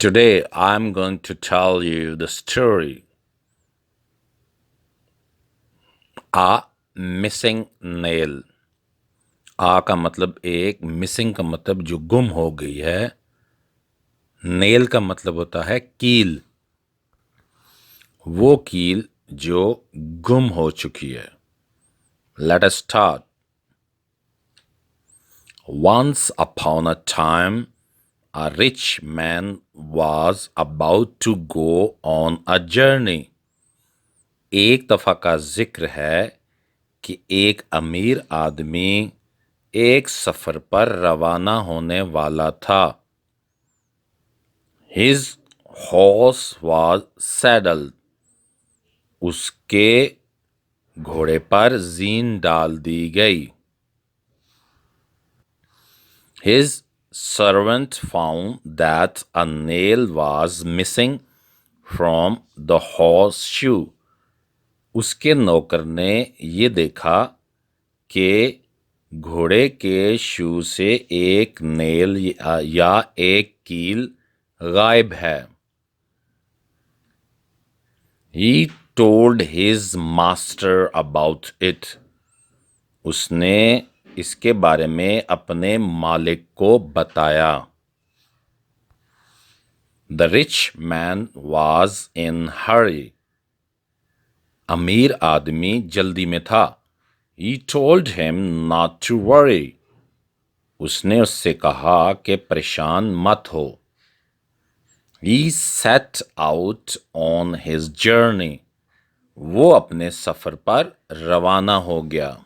Today I'm going to tell you the story A Missing Nail। आ का मतलब एक, missing का मतलब जो गुम हो गई है, नेल का मतलब होता है कील, वो कील जो गुम हो चुकी है। Let us start. Once upon a time, a rich man was about to go on a journey. एक दफा का जिक्र है कि एक अमीर आदमी एक सफर पर रवाना होने वाला था। His horse was saddled. उसके घोड़े पर जीन डाल दी गई। His servant found that a nail was missing from the horseshoe. उसके नौकर ने ये देखा कि घोड़े के शू से एक नेल या एक कील गायब है। He told his master about it. उसने इसके बारे में अपने मालिक को बताया। The rich man was in hurry. अमीर आदमी जल्दी में था। He told him not to worry. उसने उससे कहा कि परेशान मत हो। He set out on his journey. वो अपने सफर पर रवाना हो गया।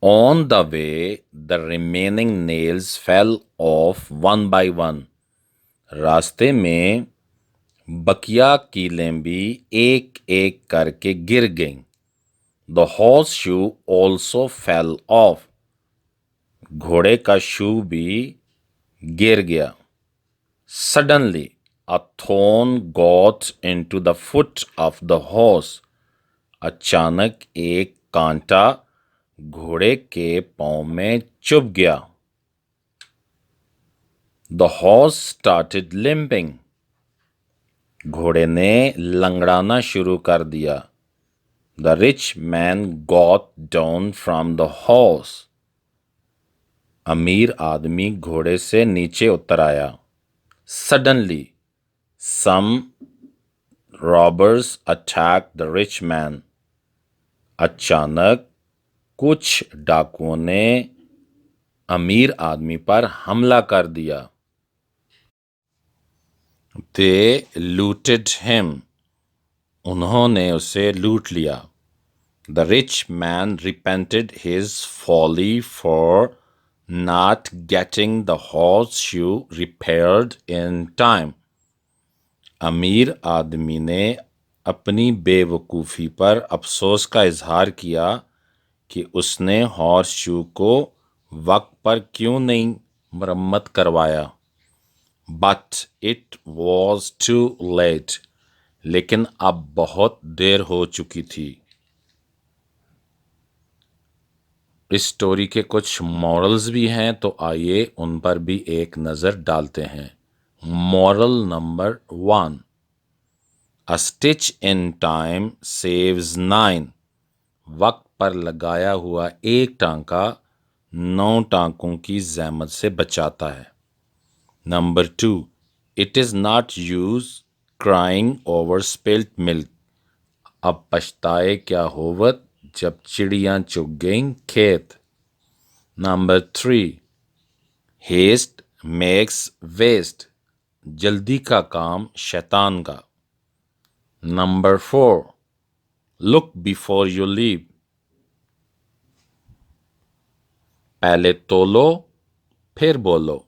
On the way, the remaining nails fell off one by one. रास्ते में बकिया कीलें भी एक एक करके गिर गईं। The horseshoe also fell off. घोड़े का शू भी गिर गया। Suddenly, a thorn got into the foot of the horse. अचानक एक कांटा घोड़े के पांव में चुभ गया। The horse started limping. घोड़े ने लंगड़ाना शुरू कर दिया। The rich man got down from the horse. अमीर आदमी घोड़े से नीचे उतर आया। Suddenly, some robbers attacked the rich man. अचानक कुछ डाकुओं ने अमीर आदमी पर हमला कर दिया। They looted him. उन्होंने उसे लूट लिया। The rich man repented his folly for not getting the horseshoe repaired in time. अमीर आदमी ने अपनी बेवकूफ़ी पर अफसोस का इजहार किया कि उसने हॉर्सशू को वक्त पर क्यों नहीं मरम्मत करवाया। But it was too late. लेकिन अब बहुत देर हो चुकी थी। इस स्टोरी के कुछ मॉरल्स भी हैं, तो आइए उन पर भी एक नज़र डालते हैं। Moral number 1, A stitch in time saves 9. वक्त पर लगाया हुआ एक टांका 9 टांकों की ज़हमत से बचाता है। Number 2, It is not use crying over spilt milk. अब पछताए क्या होवत जब चिड़ियाँ चुग गईं खेत। Number 3, Haste makes waste. जल्दी का काम शैतान का। Number 4, Look before you leave. पहले तोलो फिर बोलो।